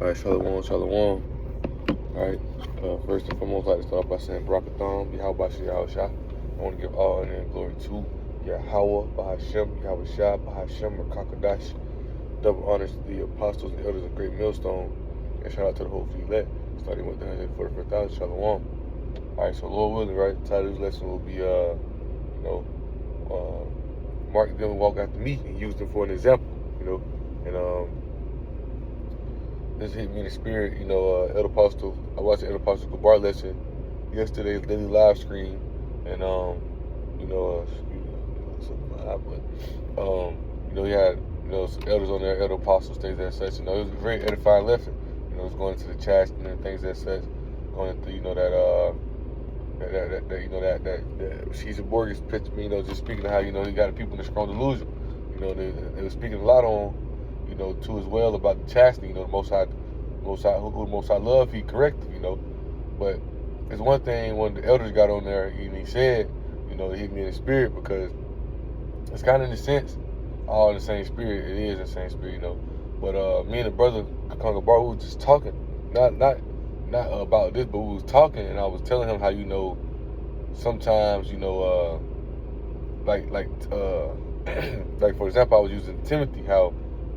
All right, Shalom, Shalom. All right, first and foremost, I'd like to start off by saying Barakathon, Yahweh Shah. I want to give all honor and glory to Yahweh, Bahashem, Yahweh Shah, Bahashem, Rakakadash. Double honors to the apostles and elders of Great Millstone. And shout out to the whole fleet elect, starting with the 144,000. Shalom. All right, so Lord willing, right, the title of this lesson will be, Mark them walk after me and use them for an example, and this hit me in the spirit, Elder Apostle. I watched the Elder Apostle Gabar lesson yesterday's daily live stream, and he had some elders on there, Elder Apostles, things that such. It was a very edifying lesson. It was going into the chastening and things that such, going into that Caesar Borges picture me, just speaking of how he got the people in the strong delusion. They were speaking a lot on, too as well about the chastening. The Most High, who the Most High love, he corrected. But it's one thing when the elders got on there and he said, it hit me in the spirit, because it's kind of in a sense all in the same spirit. It is the same spirit, But me and the brother Conga Bar, we were just talking, not about this, but we was talking, and I was telling him how sometimes like for example, I was using Timothy, how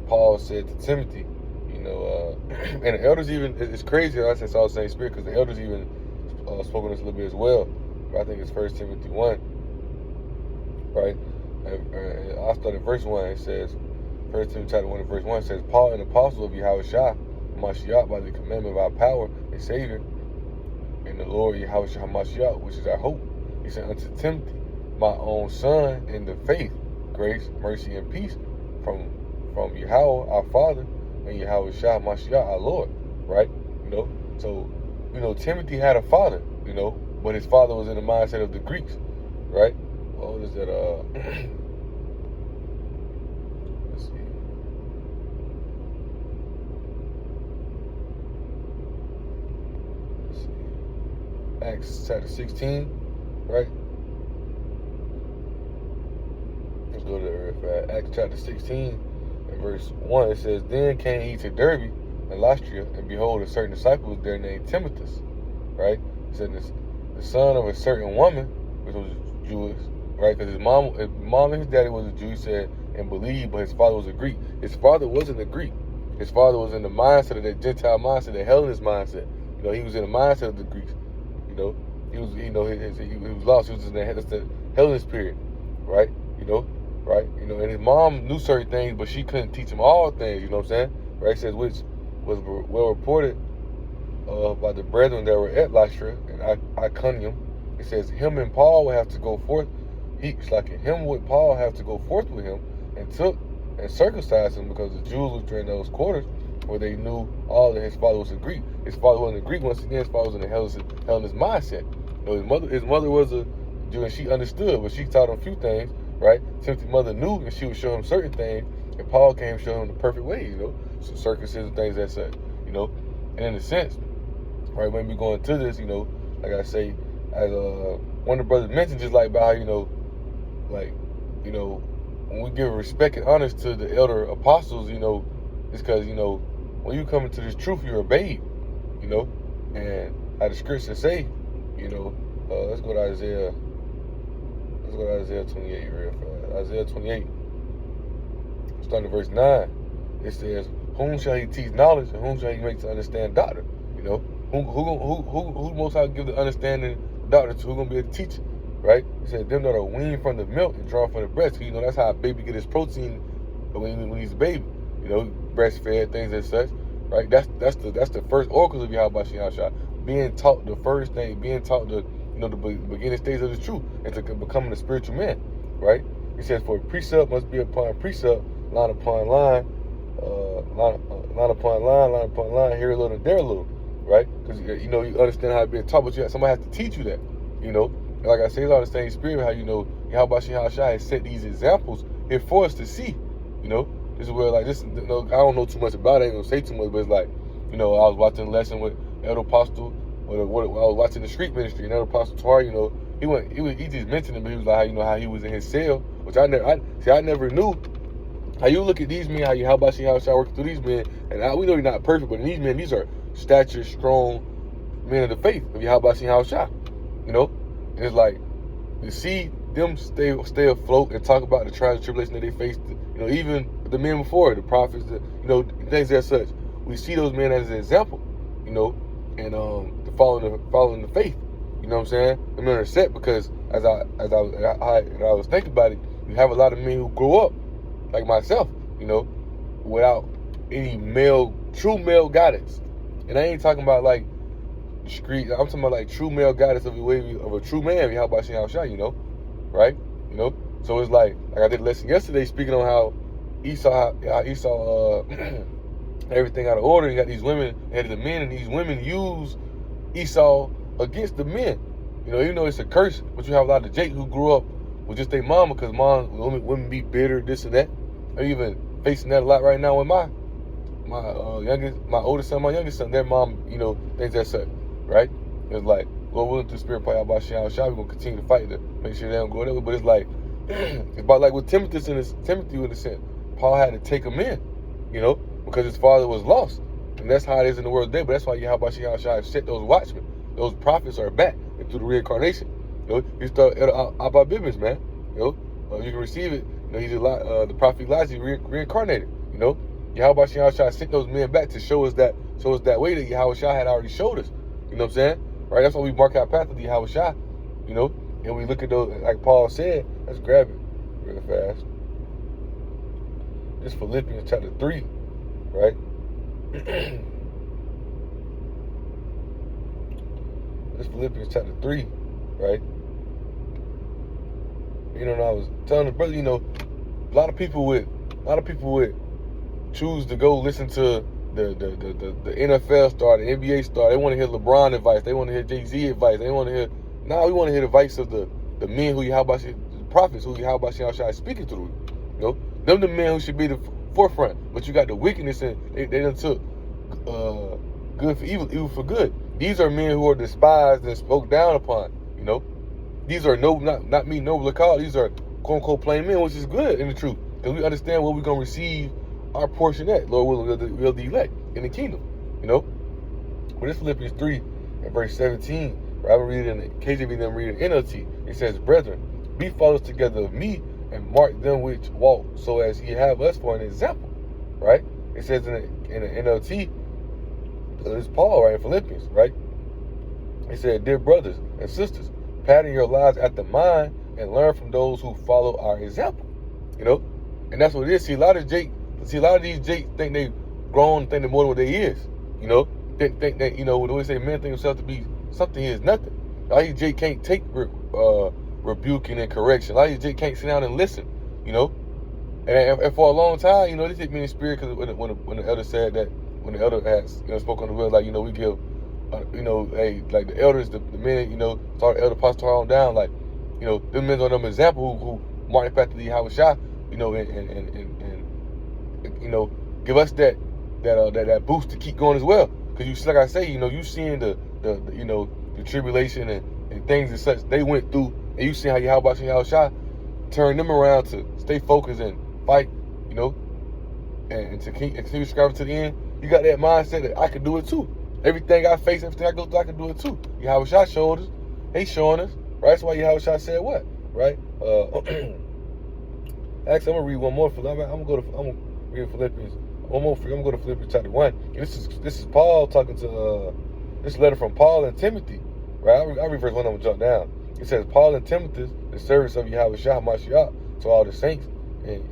Paul said to Timothy, and the elders even, it's crazy. I said it's all the same spirit, because the elders even spoke on this a little bit as well. But I think it's 1 Timothy 1, right? And I'll start at verse 1. It says, 1 Timothy chapter 1 and verse 1 says, Paul, an apostle of Yahweh Shah, Mashiach, by the commandment of our power and Savior, and the Lord Yahweh Shah Mashiach, which is our hope. He said unto Timothy, my own son, in the faith, grace, mercy, and peace from Yahweh our Father and Yahweh Shah Mashiach our Lord, right? So Timothy had a father, but his father was in the mindset of the Greeks, right? Well, what is that? Let's see. Acts chapter 16, right? Let's go to Acts chapter 16 and verse 1. It says, then came he to Derbe and Lystra, and behold, a certain disciple was there named Timothy, right? It said, the son of a certain woman, which was Jewish, right? Because his mom and his daddy was a Jew, he said, and believed, but his father was a Greek. His father wasn't a Greek. His father was in the mindset of that Gentile mindset, the Hellenist mindset. He was in the mindset of the Greeks. He was, he was lost. He was in the Hellenist period, right? Right? And his mom knew certain things, but she couldn't teach him all things. You know what I'm saying? Right? It says, which was well reported by the brethren that were at Lystra and Iconium. It says, him and Paul would have to go forth. Him would Paul have to go forth with him, and took and circumcised him, because the Jews were in those quarters where they knew all that his father was a Greek. His father wasn't a Greek. Once again, his father was in the Hellenist mindset. His mother was a Jew, and she understood, but she taught him a few things, right? Timothy's mother knew, and she would show him certain things, and Paul came and showed him the perfect way, so circumcision, things that such, and in a sense, right, when we go into this, like I say, as one of the brothers mentioned, just like about how, when we give respect and honors to the elder apostles, it's because, when you come into this truth, you're a babe, and how the scriptures say, let's go to Isaiah 28 real fast. Isaiah 28, starting at verse 9, it says, whom shall he teach knowledge, and whom shall he make to understand doctrine? Who most how give the understanding doctrine to? Who gonna be able to teach it, right? He said, them that are weaned from the milk and drawn from the breast. That's how a baby get his protein when he's a baby. Breastfed, things and such, right? That's the first oracles of Yahweh Shah. Being taught the first thing, being taught the beginning stage of the truth, and to becoming a spiritual man, right? He says, for precept must be upon precept, line upon line, line upon line, here a little, there a little, right? Because you understand how it's being taught, but somebody has to teach you that, And like I say, it's all the same spirit. How Yahweh Shah has set these examples here for us to see, This is where this. I don't know too much about it. I ain't gonna say too much, but it's like, I was watching a lesson with Elder Apostle. I was watching the street ministry, and Elder Apostle Tar, he just mentioned it, but he was like, how he was in his cell, which I never knew How you look at these men, how about see how I working through these men, and we know you're not perfect, but in these men, these are stature, strong men of the faith of Yahweh Shem Yahushua, you know? And it's like, you see them stay afloat and talk about the trials and tribulation that they faced, you know, even the men before, the prophets, you know, things as such. We see those men as an example, you know, and following the faith, you know what I'm saying? The men are set because as I was thinking about it, you have a lot of men who grow up like myself, you know, without any true male guidance. And I ain't talking about like street. I'm talking about like true male guidance of a true man. How about Yahushua, you know, right? You know, so it's like I did a lesson yesterday speaking on how Esau everything out of order. You got these women ahead of the men, and these women use Esau against the men. You know, even though it's a curse, but you have a lot of Jake who grew up with just their mama, because women be bitter, this and that. I'm even facing that a lot right now with my oldest son, my youngest son, their mom, you know, things that such, right? It's like, Lord willing, through spirit, probably about Shah, we're gonna continue to fight to make sure they don't go that way. But it's like, it's about like with Timothy in a sense, Paul had to take him in, you know, because his father was lost, and that's how it is in the world today. But that's why Yahweh Shah set those watchmen, those prophets are back through the reincarnation. You know, you start Abba Bibbins, man. You know, you can receive it. You know, he's the prophet Elijah reincarnated. You know, Yahweh Shah sent those men back to show us that way that Yahweh Shah had already showed us. You know what I'm saying? Right? That's why we mark our path to the Yahweh Shah. You know, and we look at those, like Paul said. Let's grab it really fast. This Philippians chapter 3, right? This Philippians chapter 3, right? You know, and I was telling the brother, you know, a lot of people would choose to go listen to the NFL star, the NBA star. They want to hear LeBron advice. They want to hear Jay-Z advice. They want to hear. Now we want to hear the advice of the men who the prophets who Yahweh Shah is speaking through. You know, them the men who should be the forefront. But you got the wickedness, and they done took good for evil, evil for good. These are men who are despised and spoke down upon. You know, these are not me noble call. These are quote unquote plain men, which is good in the truth, because we understand what we're gonna receive our portion at. Lord will the elect in the kingdom. You know, but this Philippians 3 and verse 17. Right, I'm reading in the KJV, then reading NLT. It says, "Brethren, be followers together of me, and mark them which walk, so as ye have us for an example." Right? It says in the NLT, it's Paul, right, in Philippians, right? He said, "Dear brothers and sisters, pattern your lives after mine, and learn from those who follow our example." You know, and that's what it is. See, a lot of these Jake think they grown, think they're more than what they is. You know, think that, you know, what they say, men think themselves to be something he is nothing. A lot of these Jake can't take rebuking and correction. A lot of these Jake can't sit down and listen. You know, and for a long time, you know, this hit me in the spirit, because when the elder said that, when the elder has, you know, spoke on the word, like, you know, we give, you know, hey, like the elders, the men, you know, start elder pastor on down, like, you know, them men on them example who mark the path to the Yahweh Shah, you know, and you know, give us that boost to keep going as well. Because you, like I say, you know, you seeing the you know, the tribulation and things and such they went through, and you see how Yahweh Shah turned them around to stay focused and fight, you know, and to continue striving to the end. You got that mindset that I can do it too. Everything I face, everything I go through, I can do it too. Yahweh Shah showed us. He's showing us. Right? That's why Yahweh Shah said what? Right? Actually, I'm gonna read one more. I'm gonna read Philippians. One more. I'm gonna go to Philippians chapter 1. And this is Paul talking to this letter from Paul and Timothy. Right? I read verse 1. I'm gonna jump down. It says, "Paul and Timothy, the service of Yahweh Shah Mashiach, to all the saints and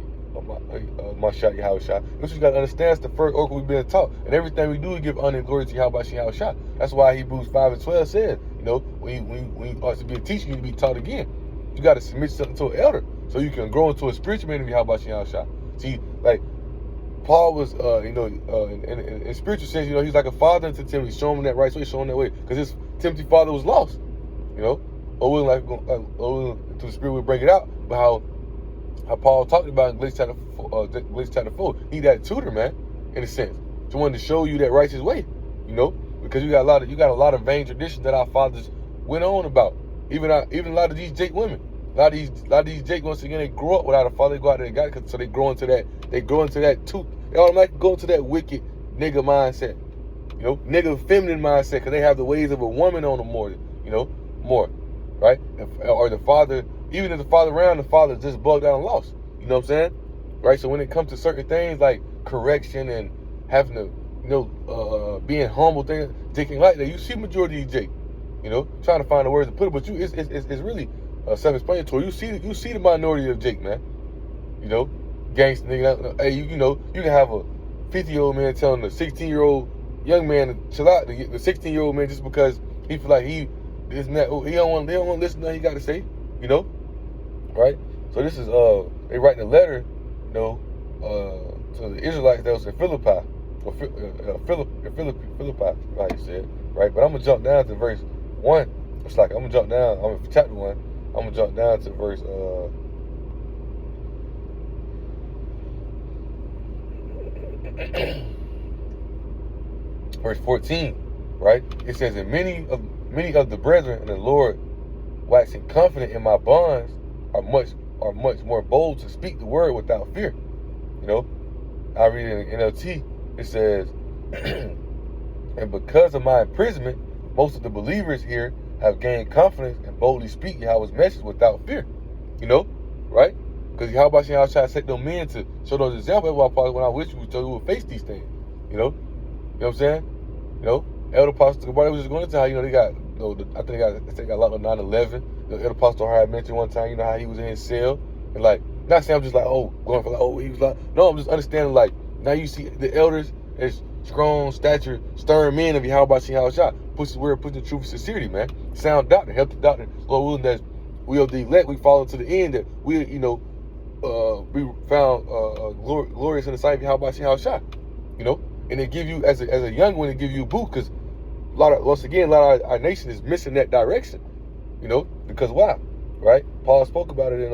Mashiach Yahweh Shah." This you gotta understand. It's the first oracle we've been taught, and everything we do, we give honor and glory to Yahweh Shah. That's why Hebrews 5 and 12 says, you know, when you ought to be a teacher, you need to be taught again. You got to submit something to an elder so you can grow into a spiritual man of Yahweh Shah. See, like Paul was, you know, in spiritual sense, you know, he's like a father to Timothy, showing him that right way, showing him that way, because his Timothy father was lost, you know. Or to the spirit will bring it out, but how Paul talked about in Galatians chapter 4, he that tutor, man, in a sense, to want to show you that righteous way, you know, because you got a lot of vain traditions that our fathers went on about, even a lot of these Jake women, A lot of these Jake, once again, they grow up without a father. They go out there and got it, so they grow into that. They automatically go into that wicked nigga mindset. You know, nigga feminine mindset, because they have the ways of a woman on them more. You know, more, right? Or the father, even if the father around, the father just bugged out and lost. You know what I'm saying? Right. So when it comes to certain things like correction and having to, being humble, things, taking like that, you see majority of Jake. You know, trying to find the words to put it, but it's really self-explanatory. You see the minority of Jake, man. You know, gangster nigga. Hey, you can have a 50-year-old man telling a 16-year-old young man to chill out. The 16-year-old man, just because he feel like he don't want to listen to what he got to say. You know, right? So this is they writing a letter, to the Israelites that was in Philippi, or Philippi, like you said, right? But I'm gonna jump down to verse 1. It's like I'm gonna jump down. I'm in chapter 1. I'm gonna jump down to verse verse 14, right? It says, "And many of the brethren in the Lord, waxing confident in my bonds, are much more bold to speak the word without fear." You know, I read it in NLT. It says, "And because of my imprisonment, most of the believers here have gained confidence and boldly speak Yahweh's message without fear." You know, right? Because Yahweh try to set them men to show those examples. When I wish we would face these things. You know what I'm saying? You know, Elder Apostle Gabardi was just going into how, they got, I think they got a lot of 9/11. The Elder Apostle had mentioned one time, how he was in his cell. And like, not saying I'm just like, going for like, he was like, no, I'm just understanding, like, now you see the elders as strong stature, stern men of Yahweh Shah, push the word, push the truth, sincerity, man. Sound doctrine, healthy doctrine. Lord willing, that we are the elect, we follow to the end, that we, we found glorious in the sight of Yahweh Shah. You know, and they give you, as a young one, they give you a boot, because a lot of our nation is missing that direction. You know, because why? Right? Paul spoke about it in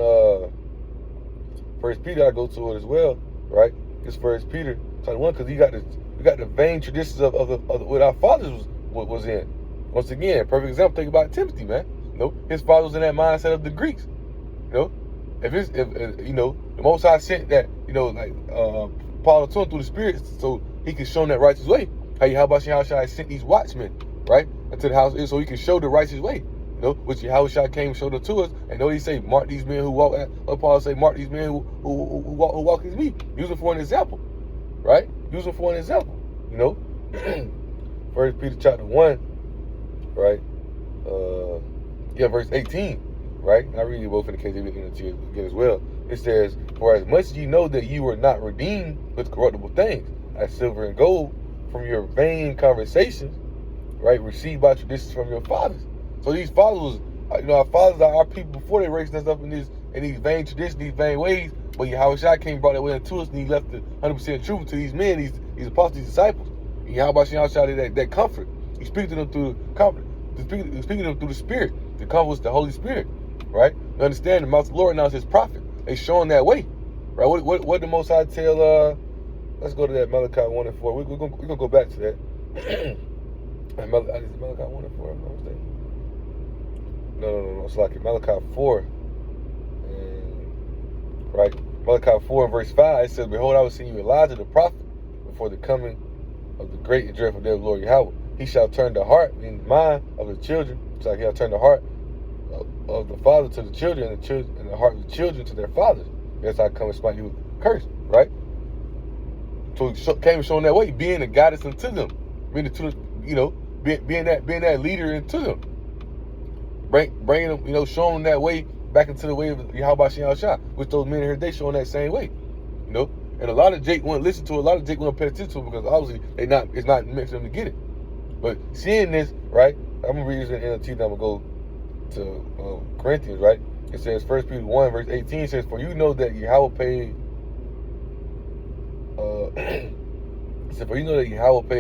First Peter. I go to it as well, right? It's First Peter chapter 1, because you got the vain traditions of what our fathers was in. Once again, perfect example. Think about Timothy, man. His father was in that mindset of the Greeks. If the Most High sent that, Paul to him through the Spirit, so he could show him that righteous way. How about Yahweh sent these watchmen, right, into the house, so he could show the righteous way. Which Yahweh came and showed it to us. And he say, mark these men who walk. Paul say, mark these men who walk as me. Use them for an example, right? Use them for an example. First Peter chapter 1, right? Verse 18, right? I read it both in the case of again as well. It says, "For as much as you know that you were not redeemed with corruptible things, as silver and gold, from your vain conversations, right, received by traditions from your fathers." So these fathers, our fathers are our people before they raised us up in these vain traditions, these vain ways. But Yahweh Shai came, brought that way into us, and he left the 100% truth to these men, these apostles, these disciples. And Yahweh Shai that comfort. He speaks to them through comfort. He's speaking to them through the Spirit. The comfort was the Holy Spirit, right? You understand, the mouth of the Lord now is His prophet. They showing that way, right? What the Most High tell? Let's go to that Malachi 1:4. We're gonna go back to that. Malachi 1:4. I'm not mistaken. No. It's like Malachi 4, and right, Malachi 4 and verse 5. It says, "Behold, I will send you Elijah the prophet before the coming of the great and dreadful day of the Lord Yahweh. He shall turn the heart and the mind of the children." It's like He'll turn the heart of the father to the children, and the heart of the children to their fathers. That's how I come and smite you with a curse, right? So He came showing that way, being a guidance unto them, being that leader into them. Bringing them, showing them that way back into the way of Yahweh Shah, which those men here, they showing that same way, And a lot of Jake won't listen to it. A lot of Jake won't pay attention to it, because obviously it's not meant for them to get it. But seeing this, right, I'm going to read this in NLT, then I'm going to go to Corinthians, right? It says, 1 Peter 1, verse 18 says, "For you know that Yahweh paid,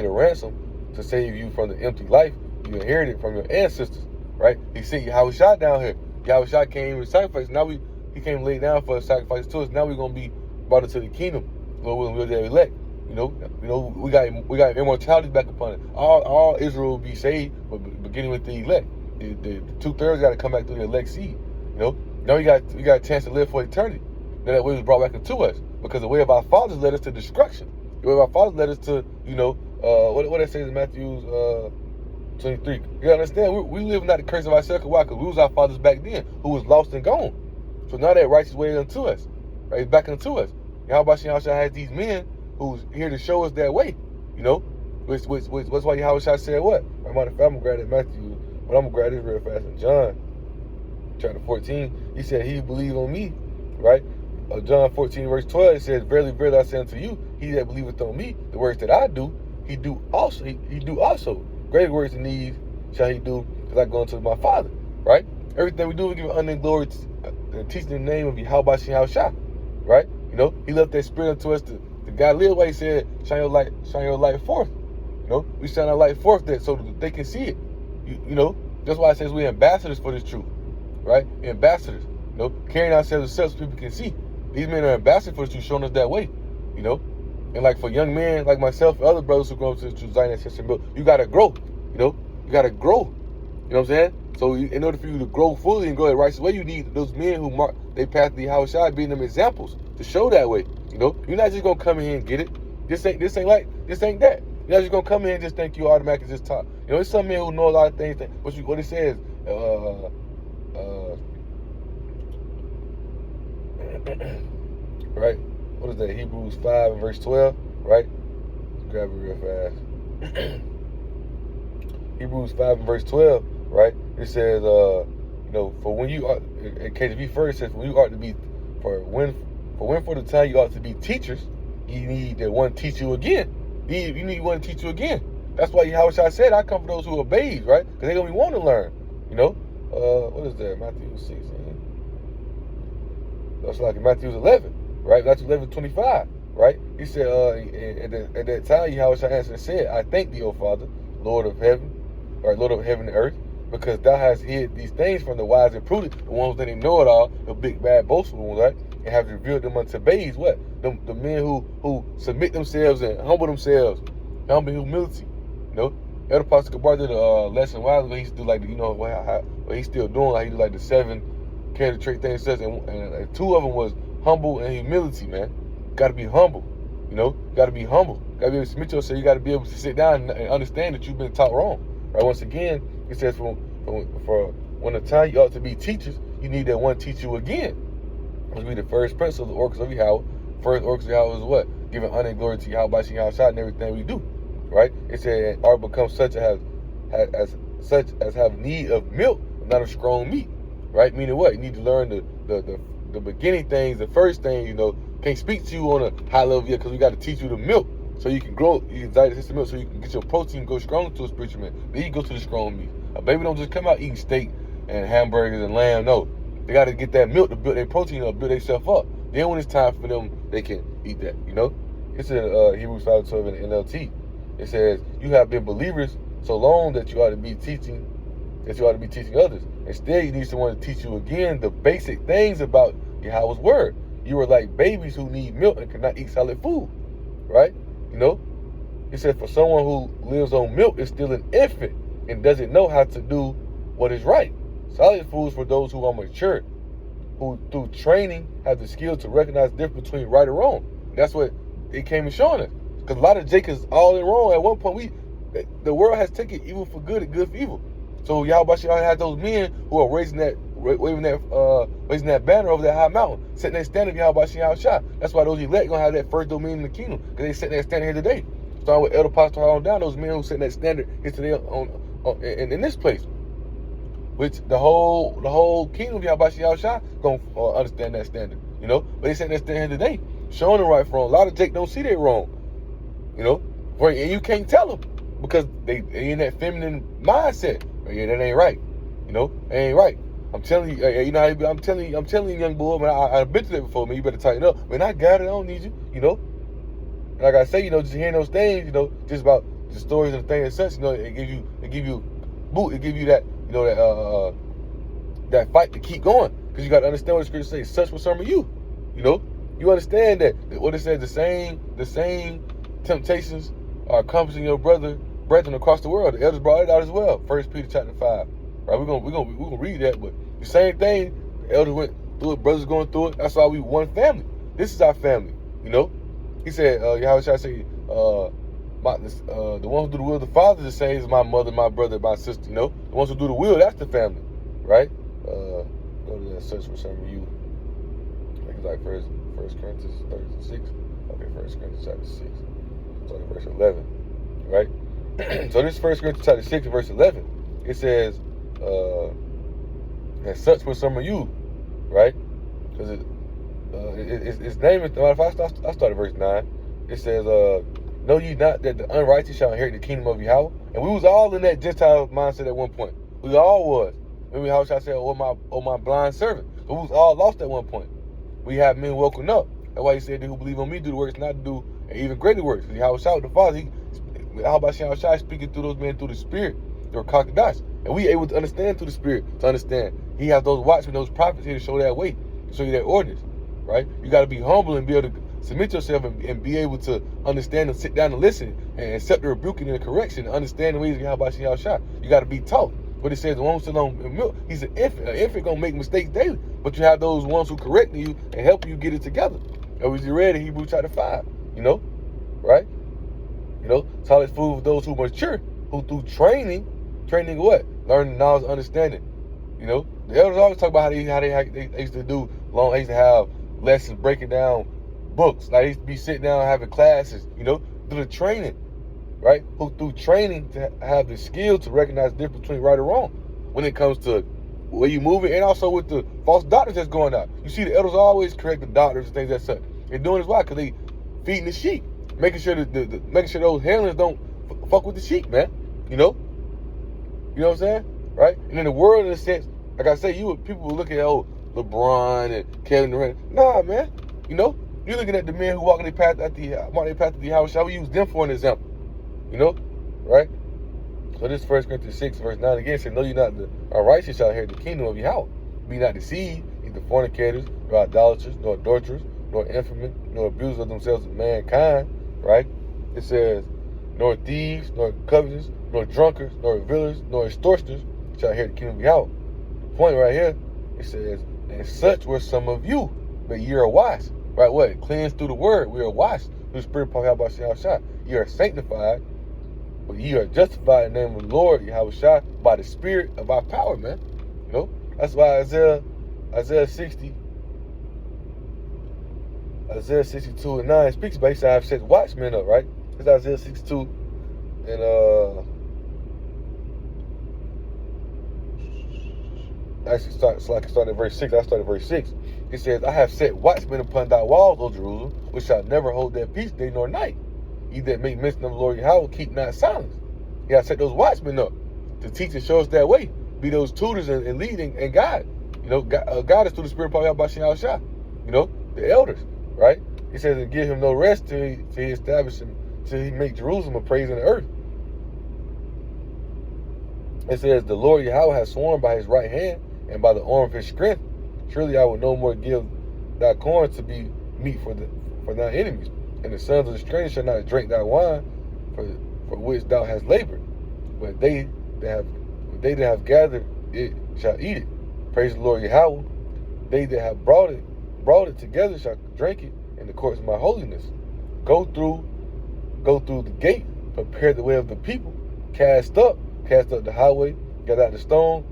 a ransom to save you from the empty life you inherited from your ancestors." Right? He sent Yahweh Shai down here. Yahweh Shai came with sacrifice. Now He came laid down for a sacrifice to us. Now we're gonna be brought into the kingdom. Lord, we're the elect. We got immortality back upon it. All Israel will be saved, but beginning with the elect. The 2/3 got to come back through the elect seed. Now we got a chance to live for eternity. Then that way was brought back into us, because the way of our fathers led us to destruction. The way of our fathers led us to, what it says in Matthew 23. You gotta understand, we live not the curse of ourselves. Why? Because we was our fathers back then, who was lost and gone. So now that righteous way unto us, right? It's back unto us. Yahweh has these men who's here to show us that way, Which why Yahweh said what? I'm gonna grab that Matthew, but I'm gonna grab this real fast in John chapter 14. He said, "He believe on me," right? John 14 verse 12, it says, "Verily, verily, I say unto you, he that believeth on me, the works that I do, he do also. He do also. Greater works than these shall he do, because I go unto my Father." Right? Everything we do, we give honor and glory and teach in the name of Yahweh Shah. Right? He left that spirit unto us to God live way. He said, shine your light forth. We shine our light forth that so that they can see it. That's why it says we're ambassadors for this truth. Right? Ambassadors. Carrying ourselves so people can see. These men are ambassadors for this truth, showing us that way. And like for young men like myself and other brothers who grow up to the truth, Zion and build, you gotta grow. You gotta grow. You know what I'm saying? So in order for you to grow fully and grow the righteous way, you need those men who mark they path the Yahweh Shai, being them examples to show that way. You're not just gonna come in here and get it. This ain't that. You're not just gonna come in here and just think you automatically just talk. There's some men who know a lot of things. What it says, right? What is that? Hebrews 5 and verse 12, right? Let's grab it real fast. Hebrews 5 and verse 12, right? It says, for when you are, in KJV first says, when you ought to be, for the time you ought to be teachers, you need that one teach you again. You need one to teach you again. That's why Yahweh said, I come for those who are babes, right? Because they're going to be wanting to learn, What is that? Matthew 16. That's like Matthew 11, right? Matthew 11:25, right? He said, at that time, Yahweh answered and said, I thank thee, O Father, Lord of heaven and earth, because thou hast hid these things from the wise and prudent, the ones that they know it all, the big bad boastful ones, right? And have revealed them unto babes. What? The men who submit themselves and humble themselves, humble humility. Elder Pastor Gabar did a lesson while ago. He used to do what he's still doing. Like he did like the 7 character trait things, says, and 2 of them was humble and humility. Man, got to be humble. Got to be humble. Got to be able to submit yourself. You got to be able to sit down and understand that you've been taught wrong. Right? Once again, it says for when the time you ought to be teachers, you need that one teach you again. Which be the first principle of the oracles of Yahweh. First oracles of Yahweh is what? Giving honor and glory to Yahweh in everything we do. Right? It said, "Are become such as have need of milk, not of strong meat." Right? Meaning what? You need to learn the beginning things, the first thing. Can't speak to you on a high level yet, because we got to teach you the milk so you can grow. You can digest the milk so you can get your protein, go strong to a spiritual man. Then you go to the strong meat. A baby don't just come out eating steak and hamburgers and lamb. No, they got to get that milk to build their protein up, build themselves up. Then when it's time for them, they can eat that. It's in Hebrews 5:12 in the NLT. It says, "You have been believers so long that you ought to be teaching others. Instead, you need someone to teach you again the basic things about Yahweh's word. You are like babies who need milk and cannot eat solid food." Right? It said, for someone who lives on milk is still an infant and doesn't know how to do what is right. Solid food is for those who are mature, who through training have the skill to recognize the difference between right and wrong. That's what it came and showing us. Because a lot of Jake is all in wrong. At one point, the world has taken evil for good and good for evil. So Yahweh had those men who are waving that banner over that high mountain, setting that standard of Yahweh Shai. That's why those elect gonna have that first domain in the kingdom, because they setting that standard here today. Starting with Elder Pastor on down, those men who setting that standard here today in this place. Which the whole kingdom of Yahweh Shai gonna understand that standard. But they setting that standard here today, showing the right from wrong. A lot of Jake don't see they wrong. And you can't tell them because they in that feminine mindset. Yeah, that ain't right. It ain't right. I'm telling you, I'm telling you, young boy, man, I've been through that before, man. You better tighten up. Man, I got it. I don't need you, Like I say, just hearing those things, just about the stories and the things and such, it give you that, that fight to keep going. Because you got to understand what the scripture says. Such will serve you. You understand that what it says, the same temptations are accomplishing your brethren across the world. The elders brought it out as well. 1 Peter chapter 5. Right? We're gonna read that, but the same thing The elders went through it, brothers going through it. That's why we one family. This is our family, you know. He said, Yahweh Shai say, the ones who do the will of the Father, the same as my mother, my brother, my sister, you know. The ones who do the will, that's the family, right? Go to that search for some of you. I think it's like First Corinthians 36. Okay, 1 Corinthians chapter 6. Start at verse 11, right? So this 1 Corinthians chapter 6, verse 11. It says, and such were some of you, right? Because it's naming. If I start at verse 9, it says, know ye not that the unrighteous shall inherit the kingdom of Yahweh? And we was all in that Gentile mindset at one point. We all was. Maybe Yahweh shall say, oh my blind servant. But we was all lost at one point. We have men woken up. That's why he said, who believe on me do the works, not to do even greater works. Yahweh Shai, the Father, how about Yahweh Shai speaking through those men through the Spirit? They were crocodiles. And we able to understand through the Spirit to understand. He has those watchmen, those prophets here to show that way, to show you that ordinance, right? You got to be humble and be able to submit yourself and be able to understand and sit down and listen and accept the rebuking and the correction and understand the ways of Yahweh Shai. You got to be taught. But it says the one who's still on milk, he's an infant. An infant gonna make mistakes daily. But you have those ones who correct you and help you get it together. That was read in Hebrews chapter 5, you know, right? You know, solid food for those who mature, who through training what? Learning, knowledge, understanding. You know, the elders always talk about how they used to do they used to have lessons breaking down books. Like they used to be sitting down having classes, you know, through the training, right? Who through training to have the skill to recognize the difference between right or wrong when it comes to where you move it, and also with the false doctrines that's going out. You see, the elders always correct the doctors and things like that. They're doing this why? Because they feeding the sheep, making sure making sure those handlers don't fuck with the sheep, man. You know what I'm saying, right? And in the world, in a sense, like I say, people will look at LeBron and Kevin Durant. Nah, man. You know, you're looking at the men who walk their path at the house. Shall we use them for an example? You know, right? So this 1 Corinthians 6, verse 9 again says, know ye not the unrighteous shall inherit the kingdom of Yahweh. Be not deceived, neither fornicators, nor idolaters, nor adulterers, nor infamous, nor abusers of themselves of mankind, right? It says, nor thieves, nor covetous, nor drunkards, nor revilers, nor extortioners shall inherit the kingdom of Yahweh. The point right here, it says, and such were some of you, but ye are washed. Right, what? Cleansed through the word. We are washed through the Spirit of Yahweh. Ye are sanctified, but ye are justified in the name of the Lord, Yahweh, by the Spirit of our power, man. You know? That's why Isaiah 62 and 9 speaks about, he said, I've set watchmen up, right? It's Isaiah 62 and actually start at verse 6. I started at verse 6. It says, I have set watchmen upon thy walls, O Jerusalem, which shall never hold their peace day nor night. Ye that make mention of the Lord Yahweh, keep not silence. You gotta set those watchmen up to teach and show us that way. Be those tutors and leading and guide. You know, guide us through the Spirit of Yahweh. You know, the elders, right? He says, and give him no rest till he establish him, till he make Jerusalem a praise in the earth. It says, the Lord Yahweh has sworn by his right hand and by the arm of his strength. Surely I will no more give thy corn to be meat for thy enemies, and the sons of the stranger shall not drink thy wine, for which thou hast labored. But they that have gathered it shall eat it. Praise the Lord Yahweh. They that have brought it together shall drink it in the courts of my holiness. Go through the gate, prepare the way of the people. Cast up the highway, get out the stone,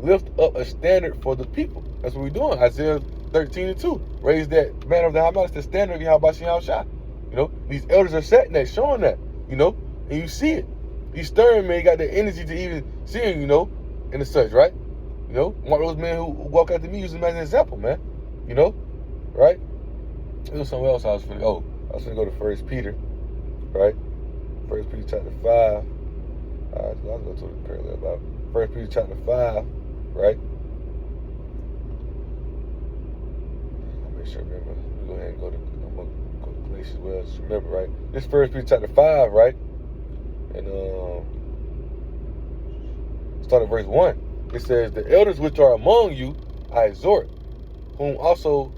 lift up a standard for the people. That's what we're doing. Isaiah 13 and 2. Raise that banner of the high mountain, the standard of Yahweh. You know, these elders are setting that, showing that, you know, and you see it. You stirring, man, you got the energy to even see him, you know, and such, right? You know, one of those men who walk after me, use him as an example, man. You know, right? There was somewhere else I was finna go to 1 Peter, right? 1 Peter chapter 5. All right, so I'll go to the parallel about 1 Peter chapter 5, right? I'll make sure I remember. We'll go ahead and go to Galatians as well. Just remember, right? This 1 Peter chapter 5, right? And start at verse 1. It says, the elders which are among you, I exhort, who am also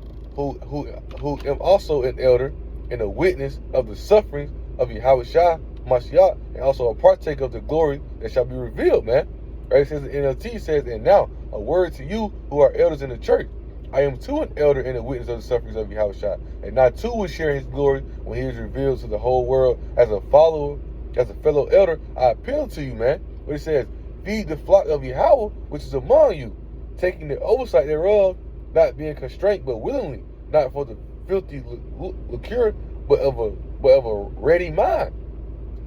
an elder and a witness of the sufferings of Yahweh Mashiach, and also a partaker of the glory that shall be revealed, man. Right? It says, the NLT says, and now a word to you who are elders in the church. I am too an elder and a witness of the sufferings of Yahushua, and not too will share his glory when he is revealed to the whole world. As a follower, as a fellow elder, I appeal to you, man. But it says, feed the flock of Yahweh, which is among you, taking the oversight thereof, not being constrained, but willingly, not for the filthy lucre, but of a ready mind.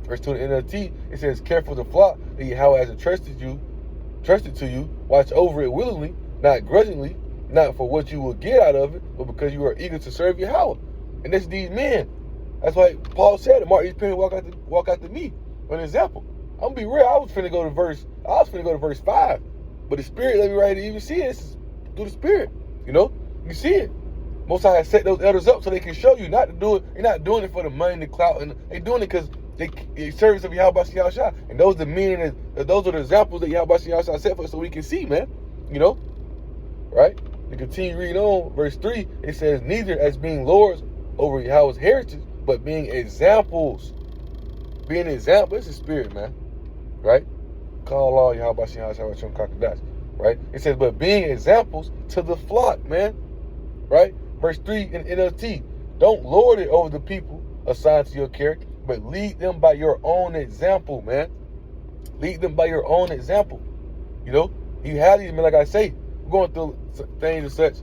Verse 2 in the NLT, it says, care for the flock that Yahweh has entrusted to you, watch over it willingly, not grudgingly, not for what you will get out of it, but because you are eager to serve Yahweh. And that's these men. That's why Paul said it, mark these penny, walk out to me. For an example. I'm gonna be real, I was finna go to verse 5. But the Spirit let me right here even see it. It's through the Spirit. You know? You see it. Most High has set those elders up so they can show you not to do it. They're not doing it for the money, the clout, and they're doing it because they service of Yahweh Shah. And those are the men, those are the examples that Yahweh Shah set for us so we can see, man. You know? Right? You continue reading on, verse 3, it says, neither as being lords over Yahweh's heritage, but being examples. Being an example, it's the Spirit, man. Right? Call all Yahweh Shah, right? It says, but being examples to the flock, man. Right? Verse 3 in NLT, don't lord it over the people assigned to your care, but lead them by your own example, man. Lead them by your own example. You know, you have these men, like I say, going through things and such,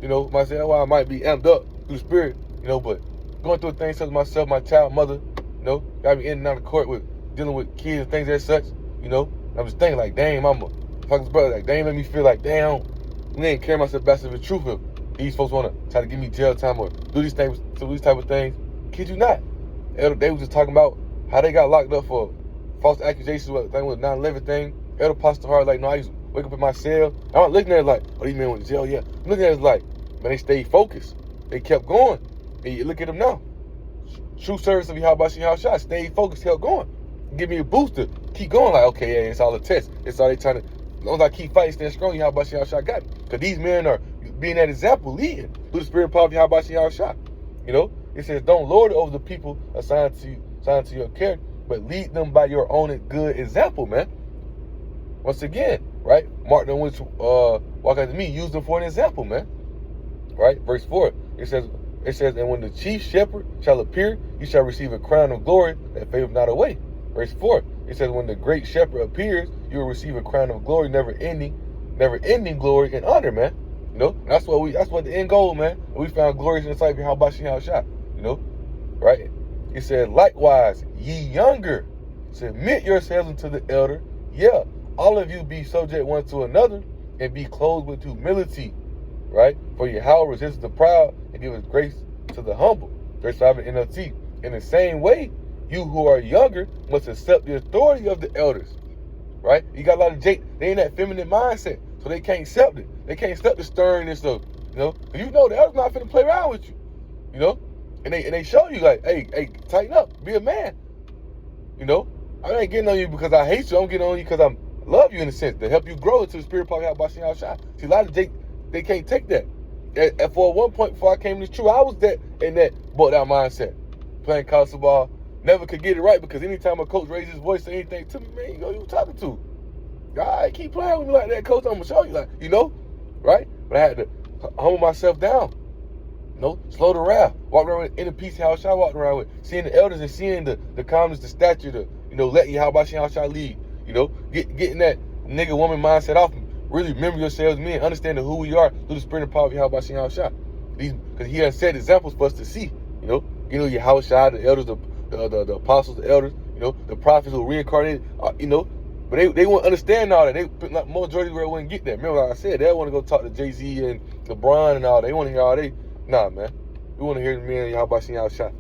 you know, myself, well, I might be amped up through the Spirit, you know, but going through things such as myself, my child, mother, you know, got me in and out of court with dealing with kids and things as such, you know. I'm just thinking like, damn, I'm a fucking brother, like, damn, let me feel like, damn, we ain't carry myself back to the truth of these folks want to try to give me jail time or do these things, do these type of things. Kid you not. They was just talking about how they got locked up for false accusations with 9/11 thing. Elder Pastor Hart, like, no, I used to wake up in my cell. I'm not looking at it like, oh, these men went to jail, yeah. I'm looking at it like, man, they stayed focused. They kept going. And you look at them now. True service of Yahweh Shah, stayed focused, kept going. Give me a booster. Keep going, like, okay, yeah, it's all a test. It's all they trying to, as long as I keep fighting, stand strong, Yahweh Shah got me. Because these men are being that example, leading through the Spirit and power of Yahweh Shah. You know, it says, don't lord it over the people assigned to your care, but lead them by your own good example, man. Once again, right? Mark them which walk after me, use them for an example, man. Right? Verse 4, it says, and when the chief shepherd shall appear, you shall receive a crown of glory that fadeth not away. Verse 4, it says, when the great shepherd appears, you will receive a crown of glory, never ending glory and honor, man. You know, that's what the end goal, man. We found glorious in the sight of Yahweh Shah, you know, right? It said, likewise, ye younger, submit yourselves unto the elder. Yeah, all of you be subject one to another and be clothed with humility, right? For Yahweh resists the proud and giveth grace to the humble. Verse 5 in NLT. In the same way, you who are younger must accept the authority of the elders, right? You got a lot of they in that feminine mindset, so they can't accept it. They can't accept the sternness of, you know, because you know the elders not finna play around with you, you know, and they show you like, hey, tighten up, be a man, you know. I ain't getting on you because I hate you. I'm getting on you because I love you in a sense to help you grow into the spirit power of Yahweh Shah. See, a lot of they can't take that. And for one point before I came to this truth, I was in that bought out mindset, playing college ball. Never could get it right because anytime a coach raised his voice or anything to me, man, you know, you talking to. All right, keep playing with me like that, coach. I'm gonna show you, like, you know, right? But I had to humble myself down. You know, slow the wrath. Walk around with inner peace, how I walk around with, seeing the elders and seeing the calmness, the stature, the, you know, letting you how I lead. You know, getting that nigga woman mindset off. Really remember yourselves, men, understanding who we are through the spirit and power of Yahweh Shah. Because he has set examples for us to see. You know, Yahweh Shah, the elders, the apostles, the elders, you know, the prophets who reincarnated, you know, but they won't understand all that. Like, majority where wouldn't get that. Remember, like I said, they want to go talk to Jay-Z and LeBron and all that. They want to hear all they. Nah, man. We want to hear the men of Yahweh Shah,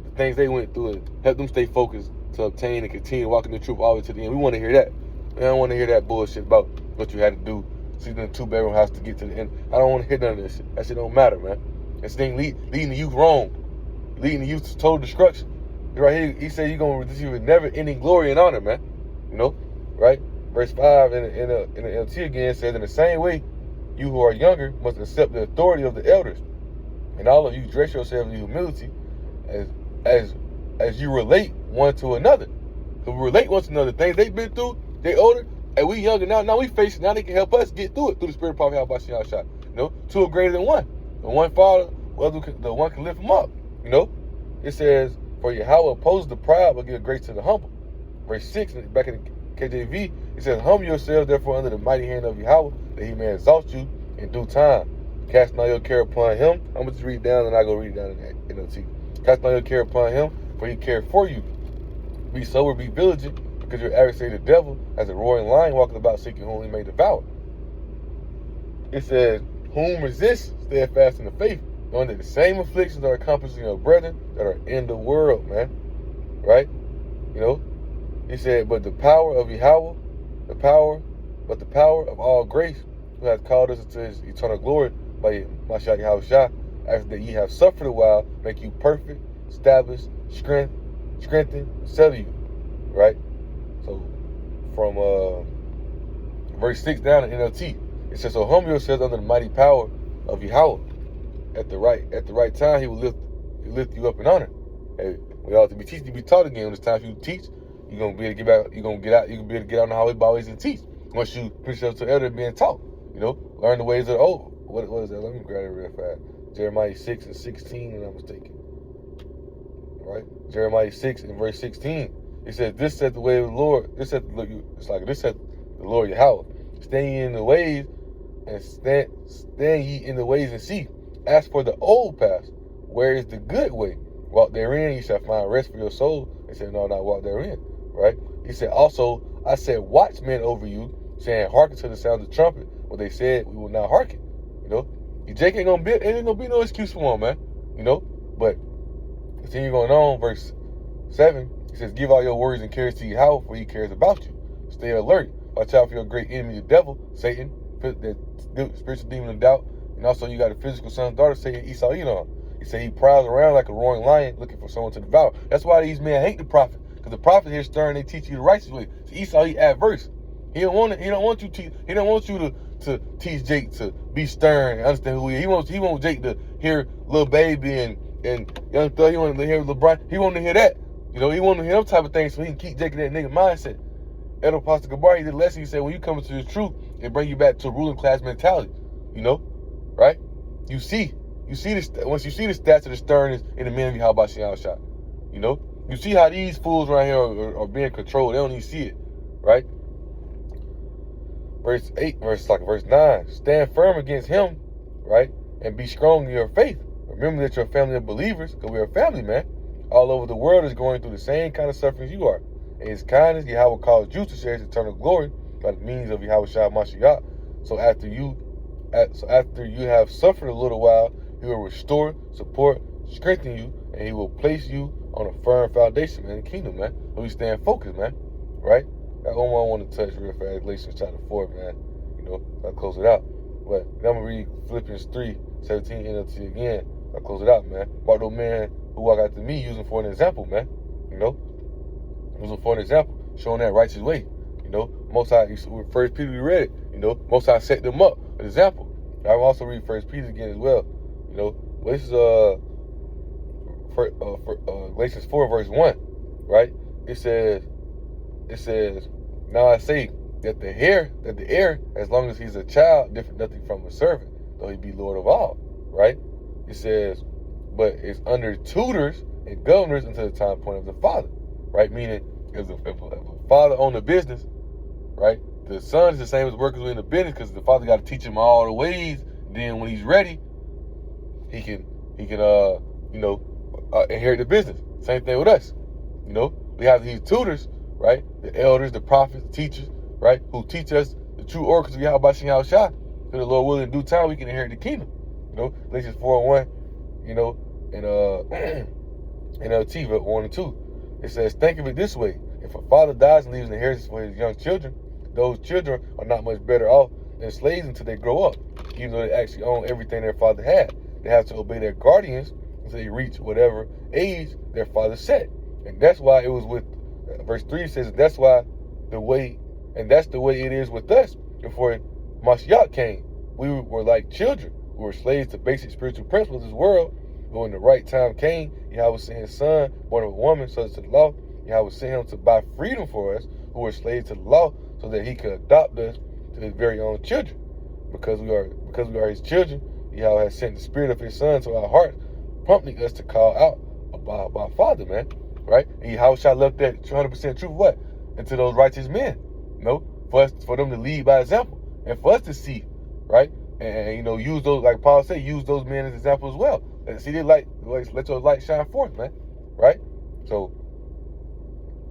the things they went through and help them stay focused to obtain and continue walking the truth all the way to the end. We want to hear that. I don't want to hear that bullshit about what you had to do, sleeping in a 2-bedroom house to get to the end. I don't want to hear none of this shit. That shit don't matter, man. This thing leading the youth wrong, leading the youth to total destruction. Right here, he said you're going to receive never-ending glory and honor, man. You know, right? Verse 5 in the LT again says, in the same way, you who are younger must accept the authority of the elders. And all of you dress yourselves in humility as you relate one to another. So we relate one to another. Things they've been through, they older. And we younger now. Now we facing. Now they can help us get through it through the spirit of power. Two are greater than one. The one Father, the one can lift them up. It says, "For Yahweh opposes the proud, but give grace to the humble." Verse 6, back in the KJV, it says, "Humble yourselves therefore under the mighty hand of Yahweh, that He may exalt you in due time. Cast all your care upon Him." I'm gonna just read down, and I go read it down in the NLT. "Cast all your care upon Him, for He cares for you. Be sober, be vigilant, because your adversary the devil, as a roaring lion, walking about seeking whom He may devour." It says, "Whom resist steadfast in the faith, knowing that the same afflictions are accomplishing your brethren that are in the world," man. Right? He said, "But the power of Yahweh, the power of all grace, who hath called us into His eternal glory by Mashiach Yahushua, after that ye have suffered a while, make you perfect, establish, strengthen, settle you." Right? So from verse 6 down in NLT, it says, "So humble yourselves under the mighty power of Yahweh. At the right time, He will lift you up in honor." Hey, we ought to be teaching to be taught again. When it's time for you to teach, you're gonna be able to get back. You're gonna get out. You can be able to get out on the highway, byways, and teach. Once you preach yourself to the elder being taught, learn the ways of the old. What is that? Let me grab it real fast. Jeremiah 6:16, and I'm mistaken. Right? Jeremiah 6 and verse 16. It says, "This said the way of the Lord." This said the Lord Yahweh. Stand ye in the ways, and stand ye in the ways and see. Ask for the old path. Where is the good way? Walk therein, ye shall find rest for your soul. They said, "No, not walk therein." Right? He said, "Also, I set watchmen over you, saying, hearken to the sound of the trumpet." But they said, "We will not hearken." Jake ain't gonna be no excuse for him, man. But continue going on, verse 7. He says, "Give all your worries and cares to Yahweh, for He cares about you. Stay alert. Watch out for your great enemy, the devil, Satan, the spiritual demon of doubt. And also you got a physical son and daughter, Satan, Esau, Edom." He said he prowls around like a roaring lion looking for someone to devour. That's why these men hate the prophet. Because the prophet here stern, they teach you the righteous way. So Esau, he adverse. He don't want you to teach Jake to be stern and understand who he is. He wants Jake to hear Lil Baby and Young Thug. He want to hear LeBron. He want to hear that. He want to hear them type of things so he can keep Jake in that nigga mindset. Edo Pastor Gabar, he did a lesson. He said, when you come into the truth, it bring you back to a ruling class mentality. Right? You see once you see the stats of the sternness in the men of Yahweh Shah. You see how these fools right here are being controlled. They don't even see it. Right? Verse 9. "Stand firm against him," right? "And be strong in your faith. Remember that you're a family of believers," because we're a family, man. "All over the world is going through the same kind of suffering you are. In His kindness, Yahweh caused you to share His eternal glory by the means of Yahweh Shah Mashiach. So after you have suffered a little while, He will restore, support, strengthen you, and He will place you on a firm foundation in the kingdom, man." So we stand focused, man. Right? That one more I want to touch real fast, Galatians chapter 4, man. I'll close it out. But then I'm going to read Philippians 3:17 NLT again. I'll close it out, man. About those men who walk after me, using for an example, man. Using for an example, showing that righteous way. Most High, First Peter, we read it. Most High set them up, an example. I will also read First Peter again as well. This is Galatians 4 verse 1, right? It says, "Now I say that the heir, as long as he's a child, different nothing from a servant, though he be Lord of all." Right? It says, "But is under tutors and governors until the time point of the father." Right? Meaning, if a father owned a business, right, the son is the same as workers in the business, because the father got to teach him all the ways. Then when he's ready, he can inherit the business. Same thing with us. We have these tutors, right? The elders, the prophets, the teachers, right? Who teach us the true oracles of Yahweh Shah. So the Lord willing, in due time, we can inherit the kingdom. Galatians 4:1, and NLT 1:2. It says, "Think of it this way. If a father dies and leaves an inheritance for his young children, those children are not much better off than slaves until they grow up. Even though they actually own everything their father had, they have to obey their guardians until they reach whatever age their father set. And that's why it was with verse 3 says that's the way it is with us. Before Mashiach came, we were like children. We were slaves to basic spiritual principles of this world. But when the right time came, Yahweh sent His Son, born of a woman, subject to the law. Yahweh sent Him to buy freedom for us, who were slaves to the law, so that he could adopt us to his very own children. Because we are his children, Yahweh has sent the spirit of his son to our hearts, prompting us to call out about Father, man. Right? And Yahweh left that 100% truth what? Into those righteous men. You know, for them to lead by example. And for us to see, right? And you know, use those, like Paul said, use those men as example as well. And see their light, let your light shine forth, man. Right? So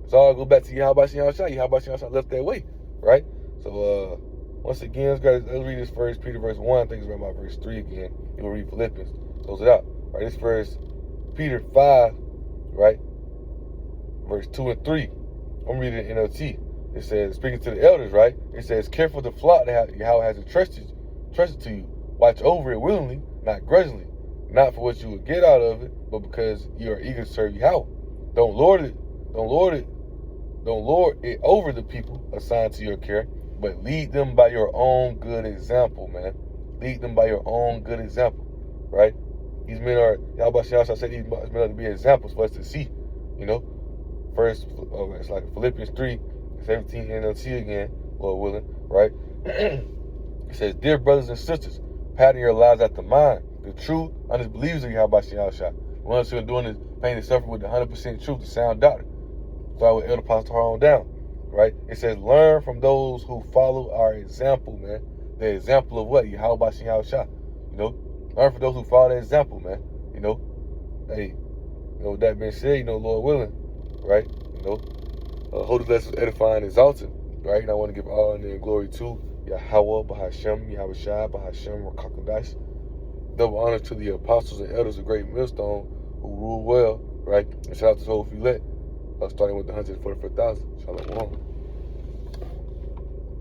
it's all go back to Yahweh Shah. Yahweh Shah left that way. Right? So once again, let's read this 1 Peter verse 1. I think it's around about verse 3 again. We'll read Philippians. Close it out. Right? This 1 Peter 5, right? Verse 2 and 3. I'm reading it in NLT. It says, speaking to the elders, right? It says, care for the flock that Yahweh has entrusted to you. Watch over it willingly, not grudgingly. Not for what you will get out of it, but because you are eager to serve Yahweh. Don't lord it over the people assigned to your care, but lead them by your own good example, man. Lead them by your own good example, right? These men are, Yahweh said these men are to be examples for us to see, you know. First, it's like Philippians 3:17 NLT again, Lord willing, right? It says, dear brothers and sisters, pattern your lives after mine, the true, honest believers of Yahweh Shah. The ones who are doing this, paying the suffering with the 100% truth, the sound doctrine. Start with Elder Pastor on down, right? It says, learn from those who follow our example, man. The example of what? Yahweh Shah. You know, learn from those who follow the example, man. You know, hey, you know, with that being said, you know, Lord willing, right? You know, holy lessons edifying and exalting, right? And I want to give all honor and glory to Yahweh, Bahashem, Yahweh Shai, Bahashem, Rakakadice. Double honor to the apostles and elders of Great Millstone who rule well, right? And shout out to the whole Filet, starting with the 144,000. Shalom.